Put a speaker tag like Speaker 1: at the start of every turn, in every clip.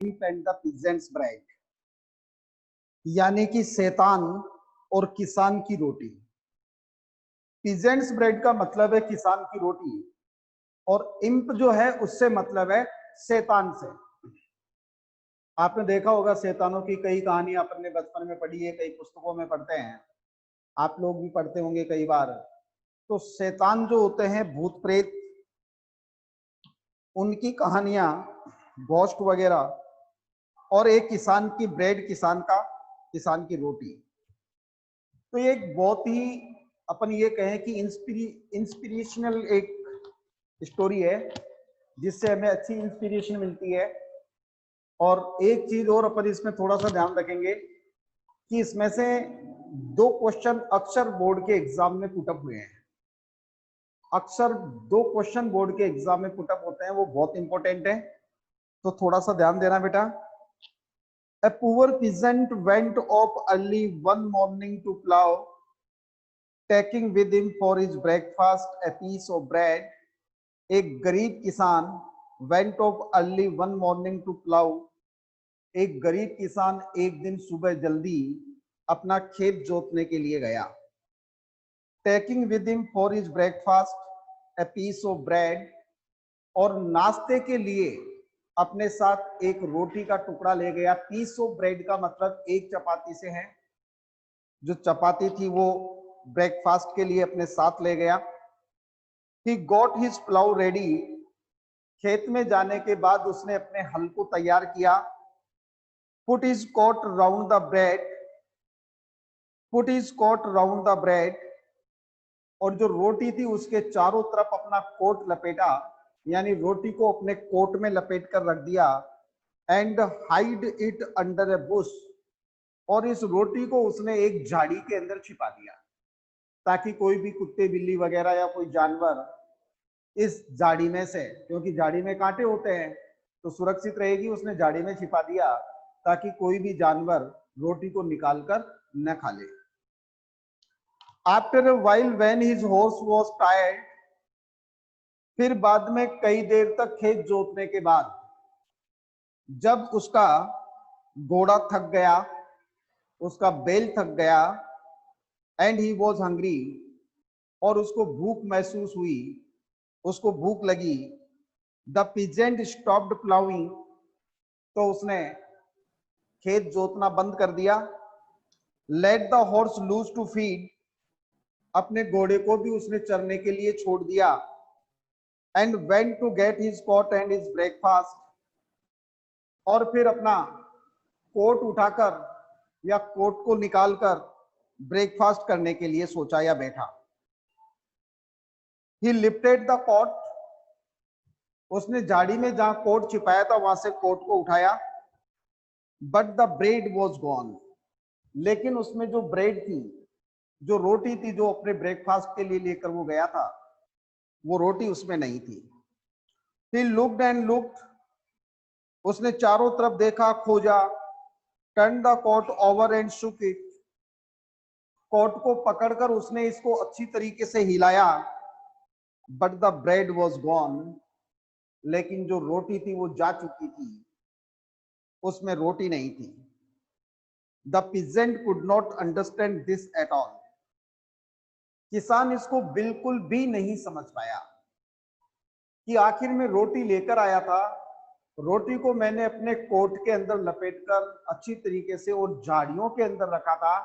Speaker 1: And the peasants bread, यानी कि शैतान और किसान की रोटी। पीजेंट्स ब्रेड का मतलब है किसान की रोटी, और इम्प जो है उससे मतलब है शैतान से। आपने देखा होगा शैतानों की कई कहानियां अपने बचपन में पढ़ी है, कई पुस्तकों में पढ़ते हैं, आप लोग भी पढ़ते होंगे कई बार। तो शैतान जो होते हैं, भूत प्रेत, उनकी कहानियां, घोस्ट वगैरह, और एक किसान की ब्रेड, किसान की रोटी। तो ये एक बहुत ही, अपन ये कहें कि इंस्पिरेशनल एक स्टोरी है, जिससे हमें अच्छी इंस्पिरेशन मिलती है। और एक चीज और अपन इसमें थोड़ा सा ध्यान रखेंगे कि इसमें से 2 क्वेश्चन अक्सर बोर्ड के एग्जाम में पुटअप हुए हैं। अक्सर 2 क्वेश्चन बोर्ड के एग्जाम में पुटअप होते हैं, वो बहुत इंपॉर्टेंट है, तो थोड़ा सा ध्यान देना बेटा। A poor peasant went up early one morning to plow, taking with him for his breakfast a piece of bread. एक गरीब किसान went up early one morning to plow, एक गरीब किसान एक दिन सुबह जल्दी अपना खेत जोतने के लिए गया। Taking with him for his breakfast a piece of bread, और नाश्ते के लिए अपने साथ एक रोटी का टुकड़ा ले गया। पीस ऑफ ब्रेड का मतलब एक चपाती से है, जो चपाती थी वो ब्रेकफास्ट के लिए अपने साथ ले गया। He got his plow ready, खेत में जाने के बाद उसने अपने हल को तैयार किया। Put his coat round the bread, put his coat round the bread, और जो रोटी थी उसके चारों तरफ अपना कोट लपेटा, यानी रोटी को अपने कोट में लपेट कर रख दिया। And hide it under A Bush, और इस रोटी को उसने एक झाड़ी के अंदर छिपा दिया, ताकि कोई भी कुत्ते बिल्ली वगैरह या कोई जानवर इस झाड़ी में से, क्योंकि झाड़ी में कांटे होते हैं तो सुरक्षित रहेगी, उसने झाड़ी में छिपा दिया ताकि कोई भी जानवर रोटी को निकाल कर न खा ले। After a while when his horse was tired, फिर बाद में कई देर तक खेत जोतने के बाद जब उसका घोड़ा थक गया, उसका बैल थक गया, एंड ही वॉज हंग्री, और उसको भूख महसूस हुई, उसको भूख लगी। द पीजेंट स्टॉप्ड प्लाउइंग, तो उसने खेत जोतना बंद कर दिया। Let the horse loose to feed, अपने घोड़े को भी उसने चरने के लिए छोड़ दिया। And went to get his coat and his breakfast, और फिर अपना कोट उठाकर या कोट को निकालकर ब्रेकफास्ट करने के लिए सोचा या बैठा। ही लिफ्टेड द कोट, उसने झाड़ी में जहां कोट छिपाया था वहां से कोट को उठाया। But the bread was gone, लेकिन उसमें जो ब्रेड थी, जो रोटी थी, जो अपने ब्रेकफास्ट के लिए लेकर वो गया था, वो रोटी उसमें नहीं थी। ही लुक्ड एंड लुक्ड, उसने चारों तरफ देखा, खोजा। Turn the coat over and shook it, कोट को पकड़कर उसने इसको अच्छी तरीके से हिलाया। But the bread was gone, लेकिन जो रोटी थी वो जा चुकी थी, उसमें रोटी नहीं थी। The peasant could not understand this at all, किसान इसको बिल्कुल भी नहीं समझ पाया कि आखिर में रोटी लेकर आया था, रोटी को मैंने अपने कोट के अंदर लपेटकर अच्छी तरीके से और झाड़ियों के अंदर रखा था,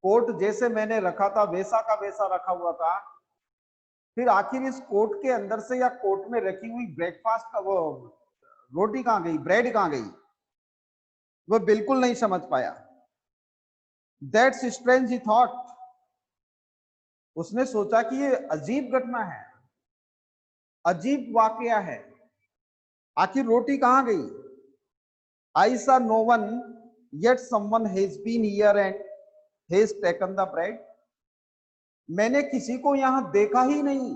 Speaker 1: कोट जैसे मैंने रखा था वैसा का वैसा रखा हुआ था, फिर आखिर इस कोट के अंदर से या कोट में रखी हुई ब्रेकफास्ट का वो रोटी कहां गई, ब्रेड कहां गई, वो बिल्कुल नहीं समझ पाया। दैट्स स्ट्रेंज ही थॉट, उसने सोचा कि ये अजीब घटना है, अजीब वाकया है, आखिर रोटी कहां गई। I saw no one, yet someone has been here and has taken the bread, मैंने किसी को यहां देखा ही नहीं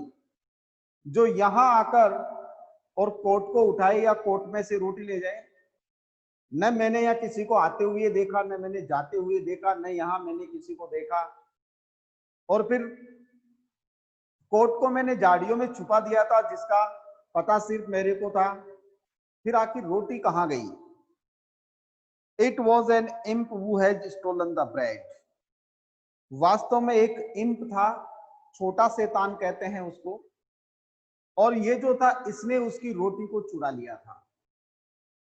Speaker 1: जो यहां आकर और कोट को उठाए या कोट में से रोटी ले जाए। न मैंने यहाँ किसी को आते हुए देखा, न मैंने जाते हुए देखा, न यहां मैंने किसी को देखा, और फिर कोट को मैंने झाड़ियों में छुपा दिया था, जिसका पता सिर्फ मेरे को था। फिर आखिर रोटी कहां गई? It was an imp who has stolen the bread. वास्तव में एक इम्प था, छोटा शैतान कहते हैं उसको, और ये जो था इसने उसकी रोटी को चुरा लिया था।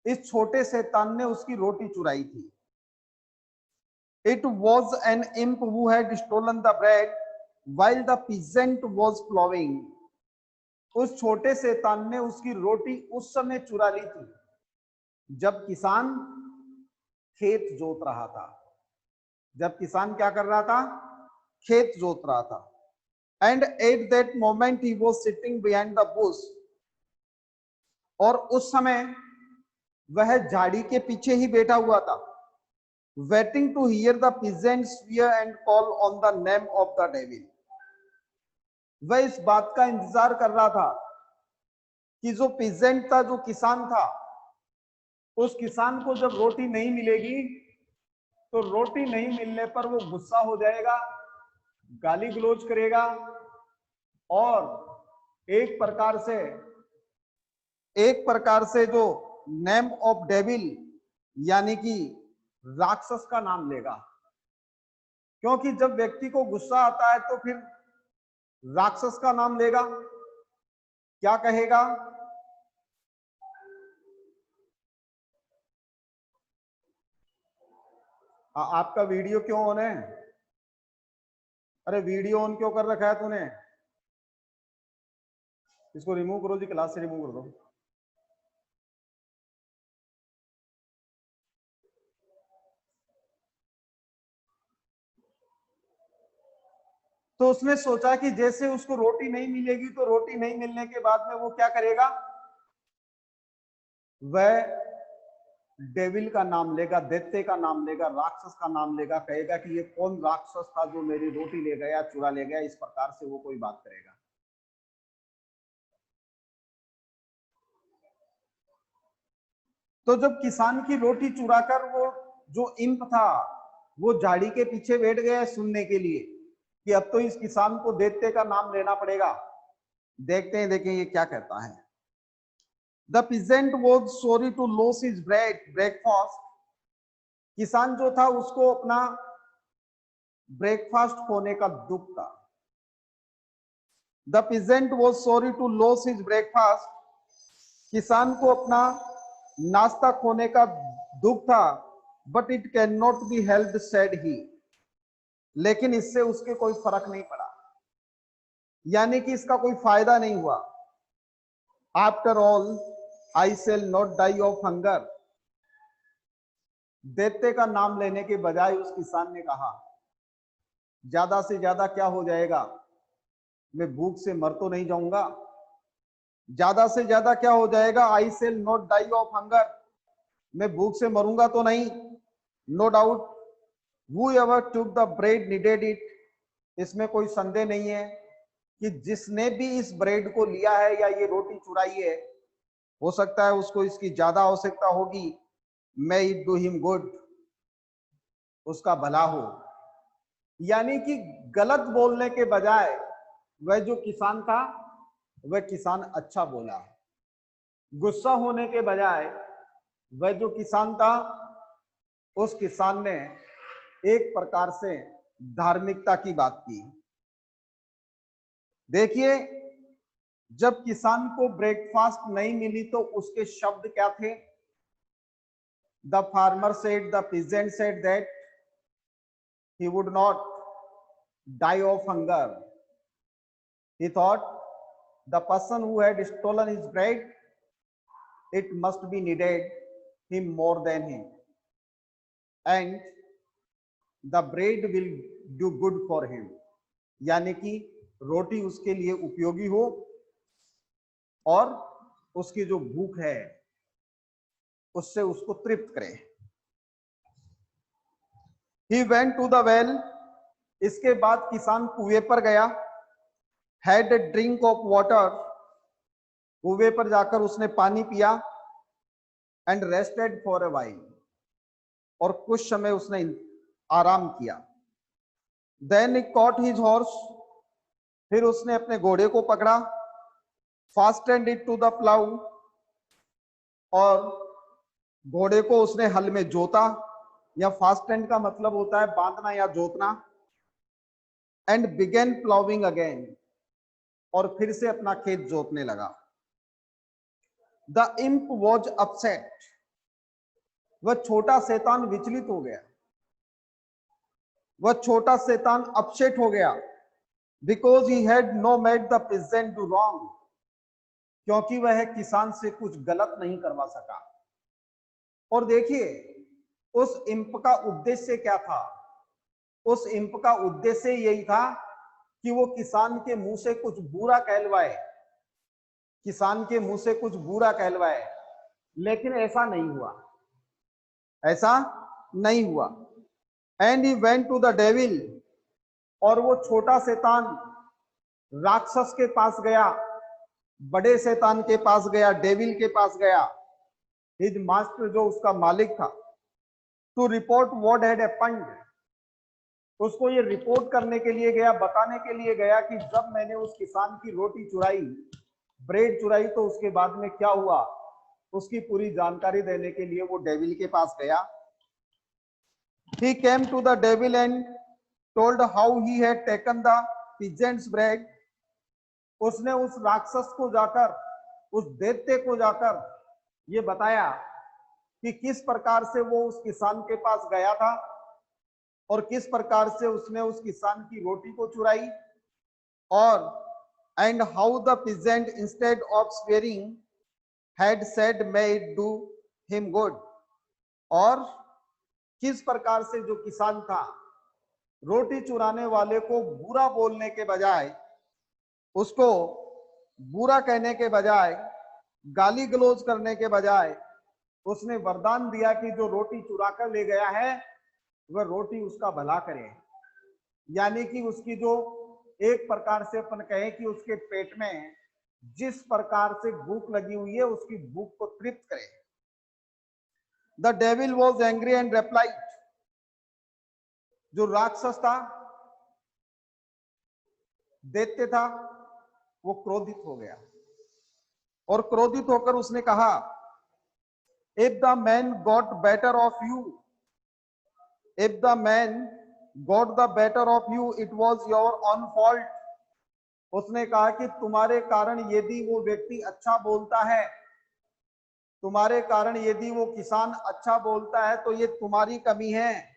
Speaker 1: इस छोटे शैतान ने उसकी रोटी चुराई थी। It was an imp who had stolen the bread while the peasant was ploughing. उस छोटे शैतान ने उसकी रोटी उस समय चुरा ली थी जब किसान खेत जोत रहा था। जब किसान क्या कर रहा था? खेत जोत रहा था। And at that moment he was sitting behind the Bush. और उस समय वह झाड़ी के पीछे ही बैठा हुआ था, waiting to hear the peasant swear and call on the name of the devil. वह इस बात का इंतजार कर रहा था कि जो पीजेंट था, जो किसान था, उस किसान को जब रोटी नहीं मिलेगी तो रोटी नहीं मिलने पर वो गुस्सा हो जाएगा, गाली गलौज करेगा और एक प्रकार से जो नेम ऑफ डेविल यानी कि राक्षस का नाम लेगा। क्योंकि जब व्यक्ति को गुस्सा आता है तो फिर राक्षस का नाम लेगा। क्या कहेगा? आपका वीडियो क्यों ऑन है? अरे वीडियो ऑन क्यों कर रखा है तूने? इसको रिमूव करो जी, क्लास से रिमूव कर दो। तो उसने सोचा कि जैसे उसको रोटी नहीं मिलेगी तो रोटी नहीं मिलने के बाद में वो क्या करेगा? वह डेविल का नाम लेगा, दैत्य का नाम लेगा, राक्षस का नाम लेगा, कहेगा कि ये कौन राक्षस था जो मेरी रोटी ले गया, चुरा ले गया। इस प्रकार से वो कोई बात करेगा। तो जब किसान की रोटी चुराकर वो जो इम्प था वो झाड़ी के पीछे बैठ गया सुनने के लिए कि अब तो इस किसान को दैत्य का नाम लेना पड़ेगा। देखते हैं, देखें ये क्या कहता है। The peasant was sorry to loss his breakfast. किसान जो था उसको अपना ब्रेकफास्ट खोने का दुख था। The peasant was sorry to loss his breakfast. किसान को अपना नाश्ता खोने का दुख था। But it can not be helped said he. लेकिन इससे उसके कोई फर्क नहीं पड़ा, यानी कि इसका कोई फायदा नहीं हुआ। After all I shall not die of hunger. दैत्य का नाम लेने के बजाय उस किसान ने कहा, ज्यादा से ज्यादा क्या हो जाएगा, मैं भूख से मर तो नहीं जाऊंगा। ज्यादा से ज्यादा क्या हो जाएगा? I shall not die of hunger. मैं भूख से मरूंगा तो नहीं। No doubt whoever took the bread needed it। इसमें कोई संदेह नहीं है कि जिसने भी इस ब्रेड को लिया है या ये रोटी चुराई है, हो सकता है उसको इसकी ज्यादा आवश्यकता होगी। may it do him good। उसका भला हो। यानी कि गलत बोलने के बजाय वह जो किसान था वह किसान अच्छा बोला। गुस्सा होने के बजाय वह जो किसान था उस किसान ने एक प्रकार से धार्मिकता की बात की। देखिए, जब किसान को ब्रेकफास्ट नहीं मिली तो उसके शब्द क्या थे? The farmer said, the peasant said that he would not die of hunger। He thought the person who had stolen his bread, it must be needed him more than him, and the bread will do good for him। यानी कि रोटी उसके लिए उपयोगी हो और उसकी जो भूख है उससे उसको तृप्त करे। He went to the well। इसके बाद किसान कुएं पर गया। Had a drink of water। कुएं पर जाकर उसने पानी पिया। And rested for a while। और कुछ समय उसने आराम किया। Then he caught his horse। फिर उसने अपने घोड़े को पकड़ा। Fastened it to the plow। और घोड़े को उसने हल में जोता, या फास्ट टेंड का मतलब होता है बांधना या जोतना, एंड बिगेन प्लाउइंग अगेन, और फिर से अपना खेत जोतने लगा। द इम्प वॉज अपसेट, वह छोटा शैतान विचलित हो गया, वह छोटा शैतान अपसेट हो गया, because he had know made the peasant do wrong, क्योंकि वह किसान से कुछ गलत नहीं करवा सका। और देखिए उस इम्प का उद्देश्य क्या था? उस इम्प का उद्देश्य यही था कि वो किसान के मुंह से कुछ बुरा कहलवाए, किसान के मुंह से कुछ बुरा कहलवाए, लेकिन ऐसा नहीं हुआ, ऐसा नहीं हुआ। And he went to the devil, और वो छोटा शैतान राक्षस के पास गया, बड़े शैतान के पास गया, डेविल के पास गया, हिज मास्टर जो उसका मालिक था, to report what had happened, उसको ये रिपोर्ट करने के लिए गया, बताने के लिए गया कि जब मैंने उस किसान की रोटी चुराई, ब्रेड चुराई, तो उसके बाद में क्या हुआ, उसकी पूरी जानकारी देने के लिए वो डेविल के पास गया। He came to the devil and told how he had taken the peasant's bread. उसने उस राक्षस को जाकर, उस दैत्य को जाकर ये बताया कि किस प्रकार से वो उस किसान के पास गया था और किस प्रकार से उसने उस किसान की रोटी को चुराई, और and how the peasant instead of swearing had said may it do him good, और किस प्रकार से जो किसान था रोटी चुराने वाले को बुरा बोलने के बजाय, उसको बुरा कहने के बजाय, गाली गलौज करने के बजाय उसने वरदान दिया कि जो रोटी चुरा कर ले गया है वह रोटी उसका भला करे, यानी कि उसकी जो एक प्रकार से अपन कहें कि उसके पेट में जिस प्रकार से भूख लगी हुई है उसकी भूख को तृप्त करे। The devil was angry and replied, जो राक्षस था, दैत्य था, वो क्रोधित हो गया, और क्रोधित होकर उसने कहा, if the man got better of you, if the man got the better of you it was your on fault, उसने कहा कि तुम्हारे कारण यदि वो व्यक्ति अच्छा बोलता है, तुम्हारे कारण यदि वो किसान अच्छा बोलता है तो ये तुम्हारी कमी है।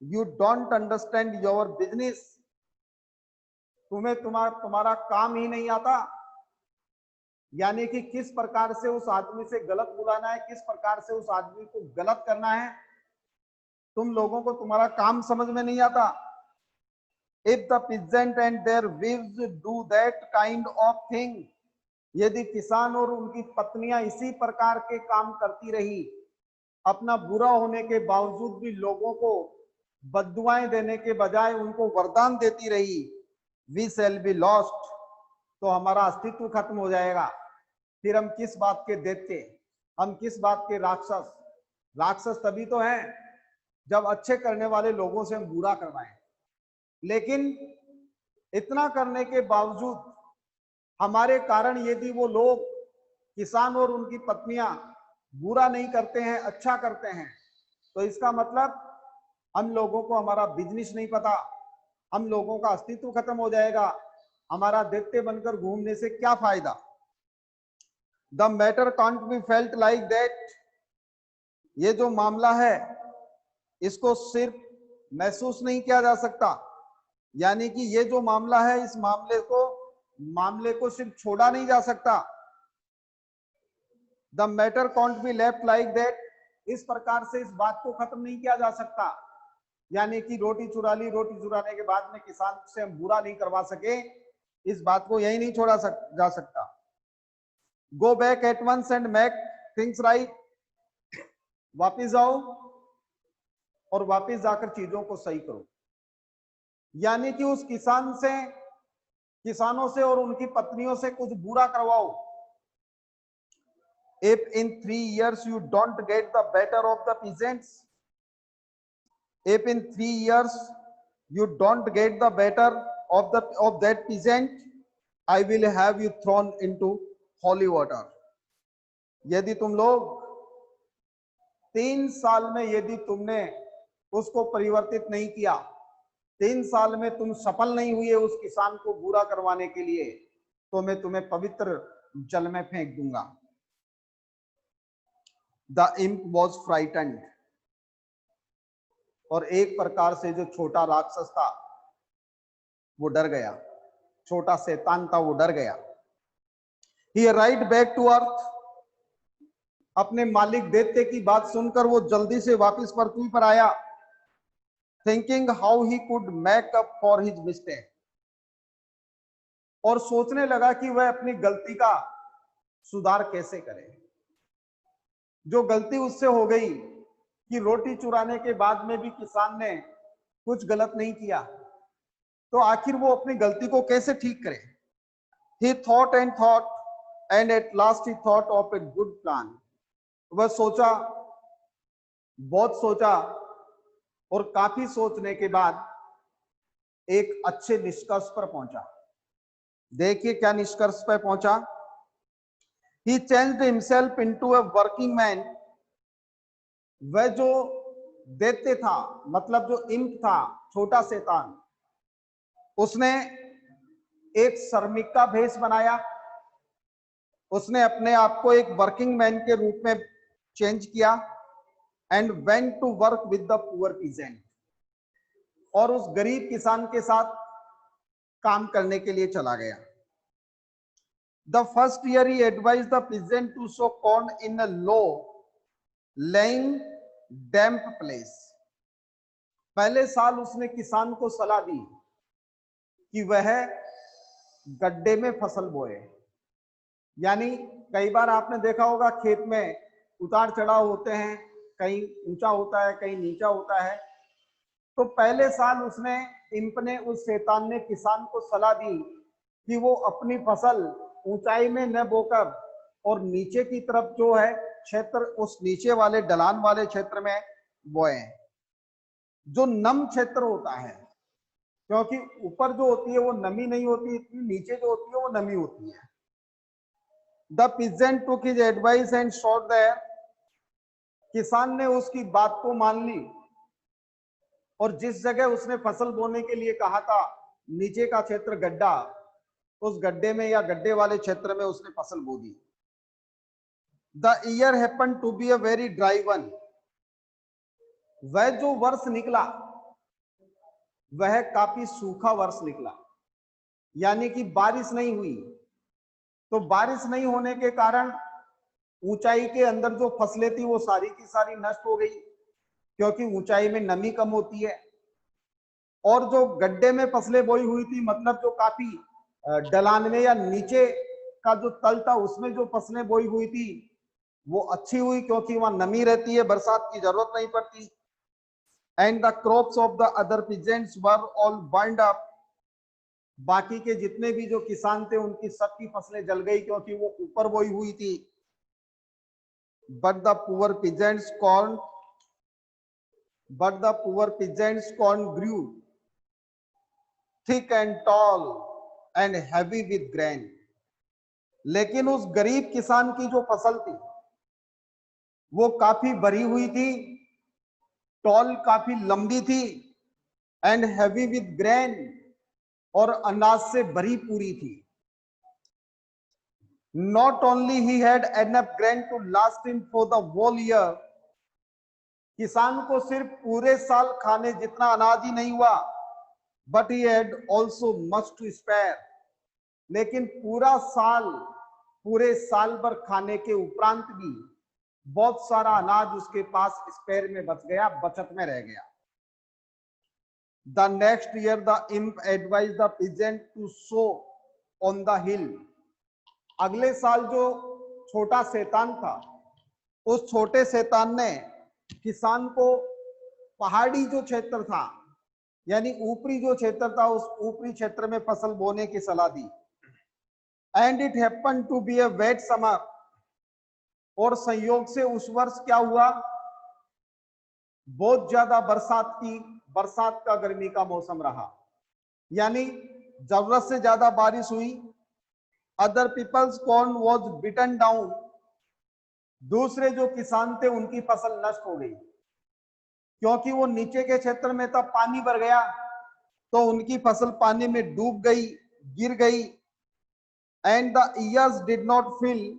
Speaker 1: You don't understand your business, तुम्हें तुम्हारा काम ही नहीं आता, यानी कि किस प्रकार से उस आदमी से गलत बुलाना है, किस प्रकार से उस आदमी को गलत करना है, तुम लोगों को तुम्हारा काम समझ में नहीं आता। If the peasant and their wives do that kind of thing, यदि किसान और उनकी पत्नियां इसी प्रकार के काम करती रही, अपना बुरा होने के बावजूद भी लोगों को बद्दुआएं देने के बजाय उनको वरदान देती रही, वी शैल बी लॉस्ट, तो हमारा अस्तित्व खत्म हो जाएगा। फिर हम किस बात के दैत्य, हम किस बात के राक्षस? राक्षस तभी तो हैं जब अच्छे करने वाले लोगों से हम बुरा करवाएं। लेकिन इतना करने के बावजूद हमारे कारण यदि वो लोग, किसान और उनकी पत्नियां, बुरा नहीं करते हैं, अच्छा करते हैं, तो इसका मतलब हम लोगों को हमारा बिजनेस नहीं पता, हम लोगों का अस्तित्व खत्म हो जाएगा, हमारा दैत्य बनकर घूमने से क्या फायदा। The matter can't be felt like that, ये जो मामला है इसको सिर्फ महसूस नहीं किया जा सकता, यानी कि ये जो मामला है इस मामले को सिर्फ छोड़ा नहीं जा सकता। The matter can't be left like that, इस प्रकार से इस बात को खत्म नहीं किया जा सकता, यानी कि रोटी चुरा ली, रोटी चुराने के बाद में किसान से हम बुरा नहीं करवा सके, इस बात को यही नहीं छोड़ा जा सकता। Go back at once and make things right, वापिस जाओ और वापिस जाकर चीजों को सही करो, यानी कि उस किसानों से और उनकी पत्नियों से कुछ बुरा करवाओ। If in 3 years you don't get the better of the peasants, if in 3 years you don't get the better of that peasant, I will have you thrown into holy water. यदि तुम लोग 3 साल में यदि तुमने उसको परिवर्तित नहीं किया, 3 साल में तुम सफल नहीं हुए उस किसान को बुरा करवाने के लिए, तो मैं तुम्हें पवित्र जल में फेंक दूंगा। द इम्प वॉज फ्राइटेंड, और एक प्रकार से जो छोटा राक्षस था वो डर गया, छोटा शैतान था वो डर गया। He arrived back to earth, अपने मालिक दैत्य की बात सुनकर वो जल्दी से वापस पृथ्वी पर आया। Thinking how he could make up for his mistake, और सोचने लगा कि वह अपनी गलती का सुधार कैसे करे। जो गलती उससे हो गई कि रोटी चुराने के बाद में भी किसान ने कुछ गलत नहीं किया, तो आखिर वो अपनी गलती को कैसे ठीक करे। He thought and thought, and at last he thought of a good plan. वह सोचा, बहुत सोचा, और काफी सोचने के बाद एक अच्छे निष्कर्ष पर पहुंचा। देखिए क्या निष्कर्ष पर पहुंचा। He changed himself into a working man. वह जो दैत्य था, मतलब जो इम्प था, छोटा शैतान, उसने एक श्रमिक का भेष बनाया। उसने अपने आप को एक वर्किंग मैन के रूप में चेंज किया। And went to work with the poor peasant, और उस गरीब किसान के साथ काम करने के लिए चला गया। The first year he advise the peasant to sow corn in a low lying damp place. पहले साल उसने किसान को सलाह दी कि वह गड्ढे में फसल बोए। यानी कई बार आपने देखा होगा खेत में उतार चढ़ाव होते हैं, कहीं ऊंचा होता है, कहीं नीचा होता है। तो पहले साल उसने इम्प ने, उस शैतान ने किसान को सलाह दी कि वो अपनी फसल ऊंचाई में न बोकर और नीचे की तरफ जो है क्षेत्र, उस नीचे वाले ढलान वाले क्षेत्र में बोए, जो नम क्षेत्र होता है। क्योंकि ऊपर जो होती है वो नमी नहीं होती इतनी, नीचे जो होती है वो नमी होती है। The peasant took his advice and shot there. किसान ने उसकी बात को मान ली, और जिस जगह उसने फसल बोने के लिए कहा था, नीचे का क्षेत्र गड्ढा, उस गड्ढे में या गड्ढे वाले क्षेत्र में उसने फसल बो दी। The year happened to be a very dry one. वह जो वर्ष निकला वह काफी सूखा वर्ष निकला, यानी कि बारिश नहीं हुई। तो बारिश नहीं होने के कारण ऊंचाई के अंदर जो फसलें थी वो सारी की सारी नष्ट हो गई, क्योंकि ऊंचाई में नमी कम होती है। और जो गड्ढे में फसलें बोई हुई थी, मतलब जो काफी ढलान में या नीचे का जो तल था उसमें जो फसलें बोई हुई थी वो अच्छी हुई, क्योंकि वहां नमी रहती है, बरसात की जरूरत नहीं पड़ती। And the crops of the other peasants were all burned up. बाकी के जितने भी जो किसान थे उनकी सबकी फसलें जल गई, क्योंकि वो ऊपर बोई हुई थी। But the poor peasant's corn grew thick and tall and heavy with grain. लेकिन उस गरीब किसान की जो फसल थी वो काफी भरी हुई थी, टॉल काफी लंबी थी, एंड हैवी विद ग्रेन, और अनाज से भरी पूरी थी। Not only he had enough grain to last him for the whole year, किसान को सिर्फ पूरे साल खाने जितना अनाज ही नहीं हुआ, but he had also much to spare, लेकिन पूरे साल भर खाने के उपरांत भी बहुत सारा अनाज उसके पास स्पेयर में बच गया, बचत में रह गया। The next year the imp advised the peasant to sow on the hill. अगले साल जो छोटा शैतान था, उस छोटे शैतान ने किसान को पहाड़ी जो क्षेत्र था, यानी ऊपरी जो क्षेत्र था, उस ऊपरी क्षेत्र में फसल बोने की सलाह दी। And it happen to be a wet summer, और संयोग से उस वर्ष क्या हुआ, बहुत ज्यादा बरसात का गर्मी का मौसम रहा, यानी जरूरत से ज्यादा बारिश हुई। Other people's corn was beaten down, दूसरे जो किसान थे उनकी फसल नष्ट हो गई, क्योंकि वो नीचे के क्षेत्र में था, पानी भर गया तो उनकी फसल पानी में डूब गई, गिर गई। And the ears did not fill,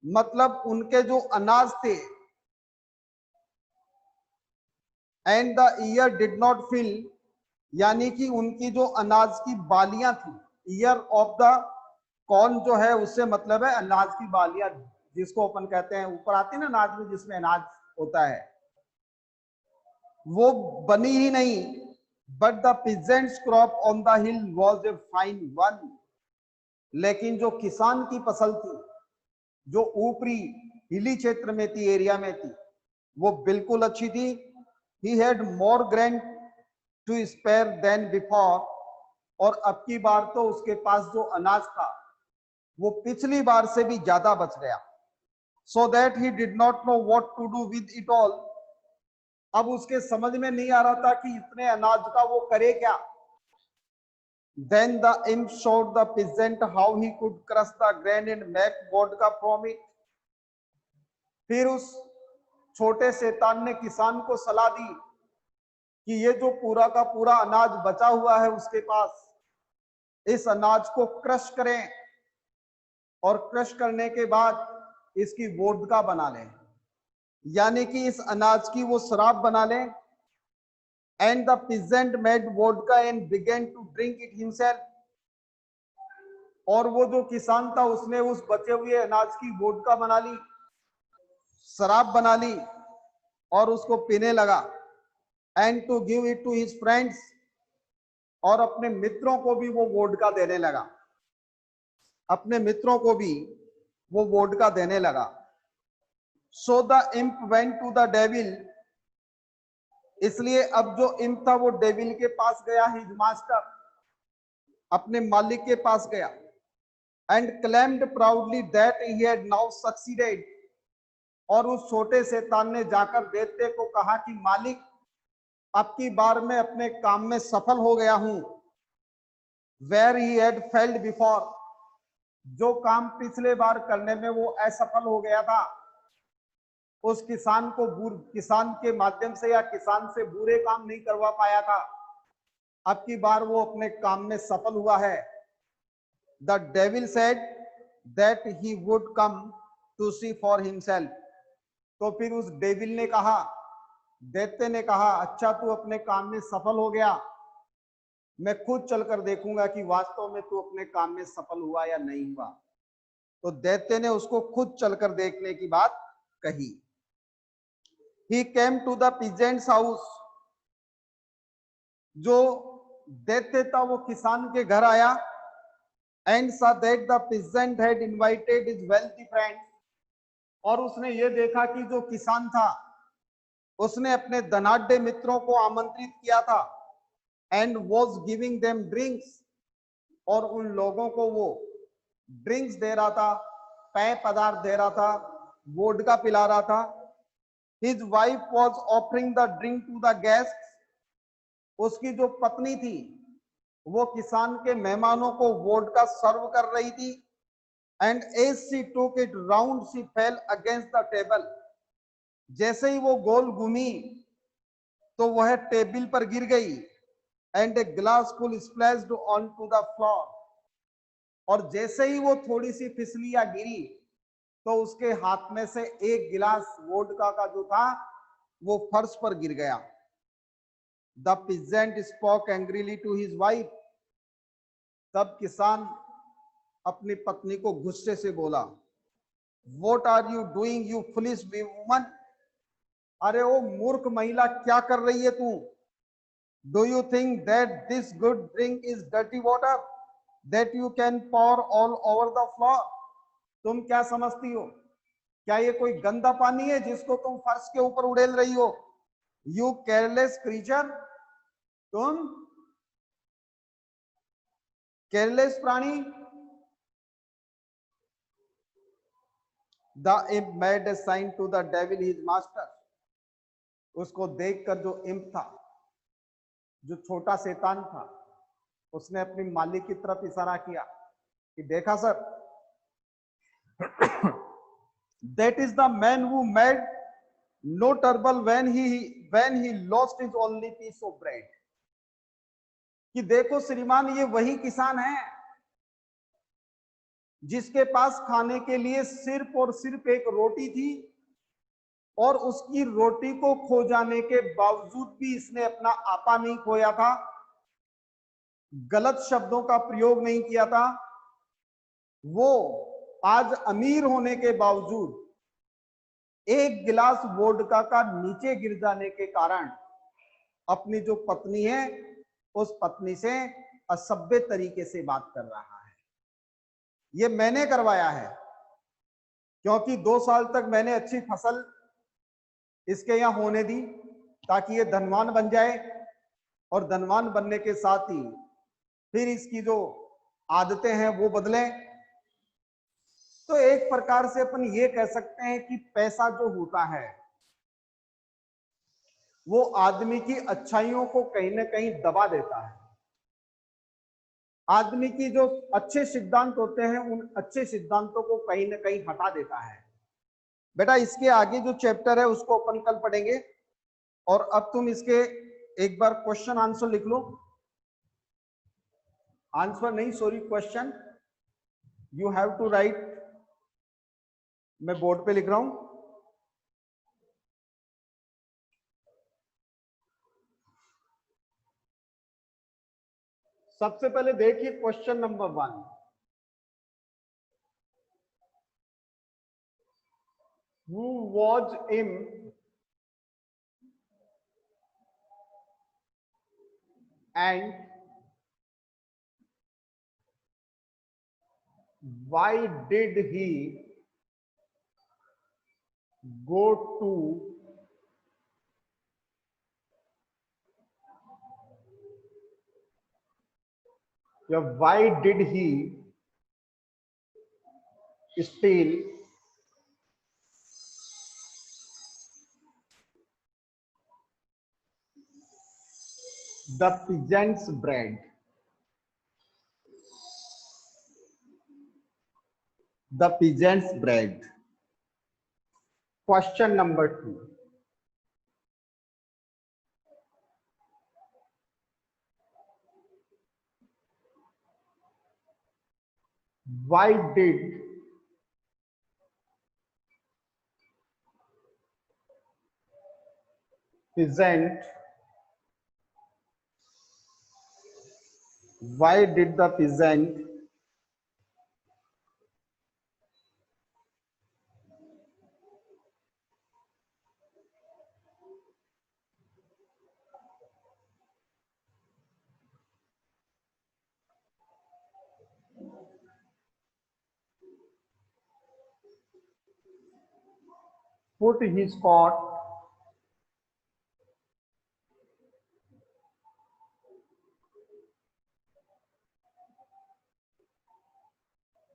Speaker 1: मतलब उनके जो अनाज थे, and the ear did not fill, यानी कि उनकी जो अनाज की बालियां थी, ईयर ऑफ द कॉर्न जो है उससे मतलब है अनाज की बालियां, जिसको अपन कहते हैं ऊपर आती है ना अनाज में, जिसमें अनाज होता है, वो बनी ही नहीं। But the peasants crop on the hill was a fine one, लेकिन जो किसान की फसल थी, जो ऊपरी हिली क्षेत्र में थी, एरिया में थी, वो बिल्कुल अच्छी थी। He had more grain to spare than before, और अब की बार तो उसके पास जो अनाज था वो पिछली बार से भी ज्यादा बच गया। So that he did not know what to do with it all, अब उसके समझ में नहीं आ रहा था कि इतने अनाज का वो करे क्या। Then the imp showed the peasant how he could crush the grain and make vodka from it. फिर उस छोटे शैतान ने किसान को सलाह दी कि ये जो पूरा का पूरा अनाज बचा हुआ है उसके पास, इस अनाज को क्रश करें, और क्रश करने के बाद इसकी वोडका बना लें, यानी कि इस अनाज की वो शराब बना लें। And the peasant made vodka and began to drink it himself, और वो जो किसान था उसने उस बचे हुए अनाज की वोडका बना ली, शराब बना ली, और उसको पीने लगा। And to give it to his friends, और अपने मित्रों को भी वो वोडका देने लगा, अपने मित्रों को भी वो वोडका देने लगा। So the imp went to the devil, इसलिए अब जो इम्प था वो डेविल के पास गया, हिज मास्टर, अपने मालिक के पास गया। And claimed proudly that he had now succeeded, और उस छोटे शैतान ने जाकर दैत्य को कहा कि मालिक, अब की बार मैं अपने काम में सफल हो गया हूं। Where he had failed before, जो काम पिछले बार करने में वो असफल हो गया था, उस किसान को किसान के माध्यम से या किसान से बुरे काम नहीं करवा पाया था, अब की बार वो अपने काम में सफल हुआ है। The devil said that he would come to see for himself, तो फिर उस डेविल ने कहा, दैत्य ने कहा, अच्छा तू अपने काम में सफल हो गया, मैं खुद चलकर देखूंगा कि वास्तव में तू अपने काम में सफल हुआ या नहीं हुआ। तो दैत्य ने उसको खुद चलकर देखने की बात कही। He came to the peasant's house, जो दैत्य था वो किसान के घर आया। And saw that the peasant had invited his wealthy friends, और उसने ये देखा कि जो किसान था उसने अपने धनाढ्य मित्रों को आमंत्रित किया था। And was giving them drinks, और उन लोगों को वो ड्रिंक्स दे रहा था, पेय पदार्थ दे रहा था, वोडका पिला रहा था। His wife was offering the drink to the guest, उसकी जो पत्नी थी वो किसान के मेहमानों को वोडका सर्व कर रही थी। And as she took it round she fell against the table, जैसे ही वो गोल घूमी तो वह टेबल पर गिर गई। And a glass full splashed on to the floor, और जैसे ही वो थोड़ी सी फिसली या गिरी तो उसके हाथ में से एक गिलास वोडका का जो था वो फर्श पर गिर गया। The peasant spoke angrily to his wife, तब किसान अपनी पत्नी को गुस्से से बोला, What are you doing, you foolish woman? अरे ओ मूर्ख महिला, क्या कर रही है तू? Do you think that this good drink is dirty water that you can pour all over the floor? तुम क्या समझती हो, क्या ये कोई गंदा पानी है जिसको तुम फर्श के ऊपर उड़ेल रही हो? You careless creature, तुम केयरलेस प्राणी। The imp made a sign to the devil his master, उसको देखकर जो इम्प था, जो छोटा शैतान था, उसने अपनी मालिक की तरफ इशारा किया कि देखा sir, That is the man who made no trouble when he lost his only piece of bread. कि देखो श्रीमान, ये वही किसान है जिसके पास खाने के लिए सिर्फ और सिर्फ एक रोटी थी, और उसकी रोटी को खो जाने के बावजूद भी इसने अपना आपा नहीं खोया था, गलत शब्दों का प्रयोग नहीं किया था। वो आज अमीर होने के बावजूद एक गिलास वोडका का नीचे गिर जाने के कारण अपनी जो पत्नी है उस पत्नी से असभ्य तरीके से बात कर रहा है। ये मैंने करवाया है, क्योंकि 2 साल तक मैंने अच्छी फसल इसके यहां होने दी ताकि ये धनवान बन जाए, और धनवान बनने के साथ ही फिर इसकी जो आदतें हैं वो बदलें। तो एक प्रकार से अपन ये कह सकते हैं कि पैसा जो होता है वो आदमी की अच्छाइयों को कहीं ना कहीं दबा देता है। आदमी की जो अच्छे सिद्धांत होते हैं उन अच्छे सिद्धांतों को कहीं ना कहीं हटा देता है। बेटा इसके आगे जो चैप्टर है उसको अपन कल पढ़ेंगे, और अब तुम इसके एक बार क्वेश्चन आंसर लिख लो। आंसर नहीं, sorry, question you have to write. मैं बोर्ड पे लिख रहा हूं। सबसे पहले देखिए question number 1। Who was him and why did he go to why did he steal the peasant's bread? The peasant's bread. Question number 2. Why did peasant why did the peasant put his coat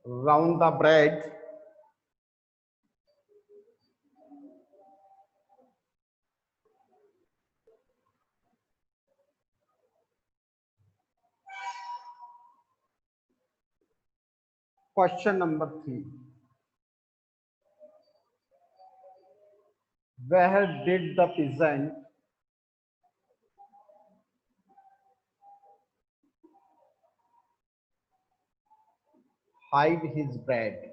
Speaker 1: round the bread? Question number 3. Where did the peasant hide his bread?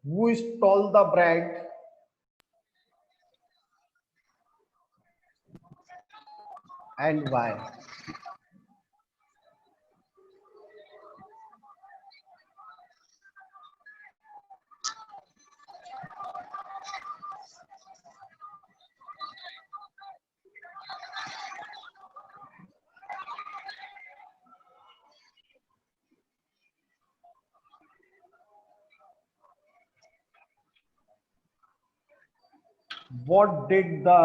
Speaker 1: Who stole the bread and why? What did the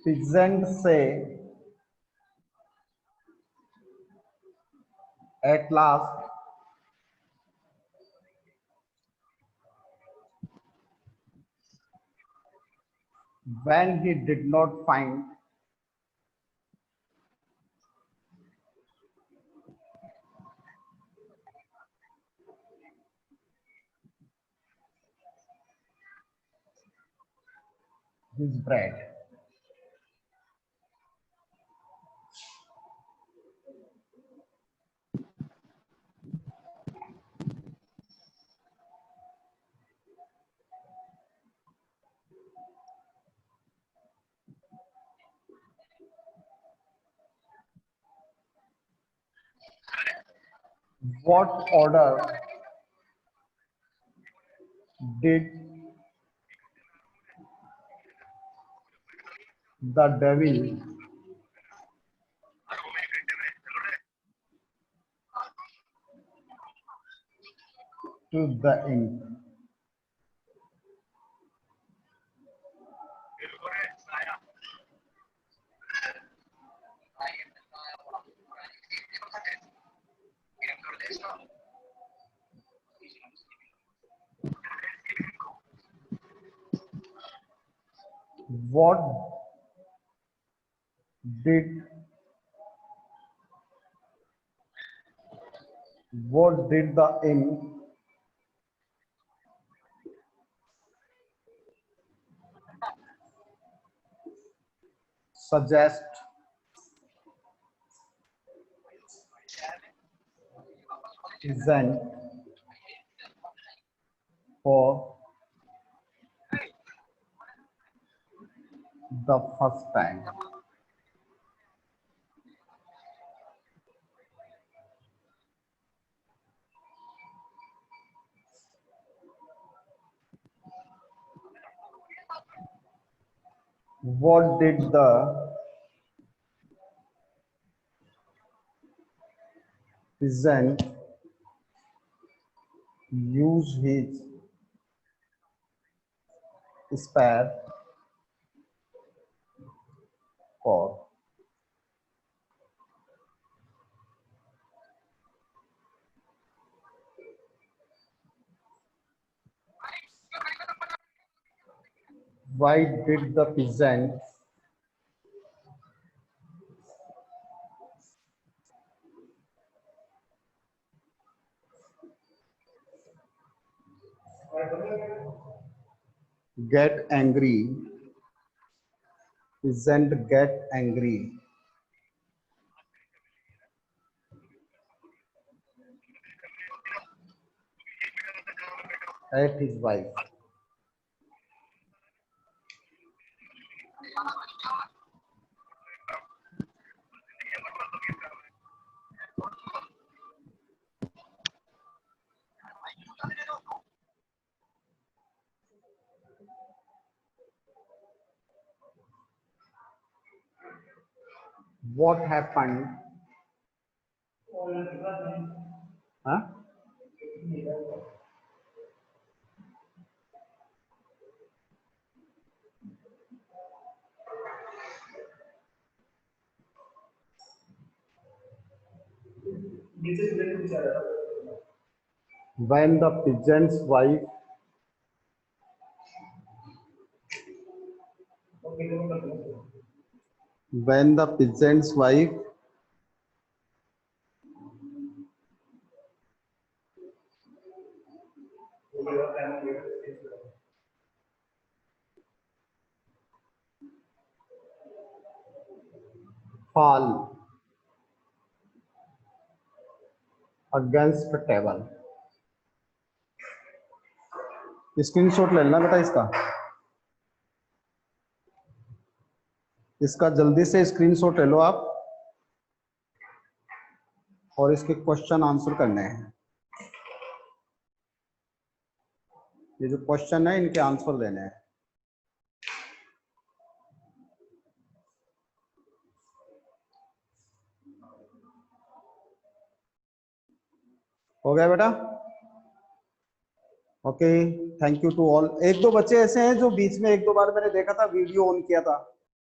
Speaker 1: peasant say at last when he did not find his bread? What order did the devil to the ink? What did the ink suggest isn't for the first time? What did the peasant use his spear for? Why did the peasant get angry? Peasant get angry at his wife? What happened? Huh? When the peasant's wife when the peasant's wife fall against the table. Screenshot ले लेना बेटा इसका जल्दी से screenshot ले लो आप और इसके क्वेश्चन आंसर करने हैं। ये जो क्वेश्चन है इनके आंसर देने हैं। हो गया बेटा? Okay, thank you to all. एक दो बच्चे ऐसे हैं जो बीच में एक दो बार मैंने देखा था वीडियो ऑन किया था,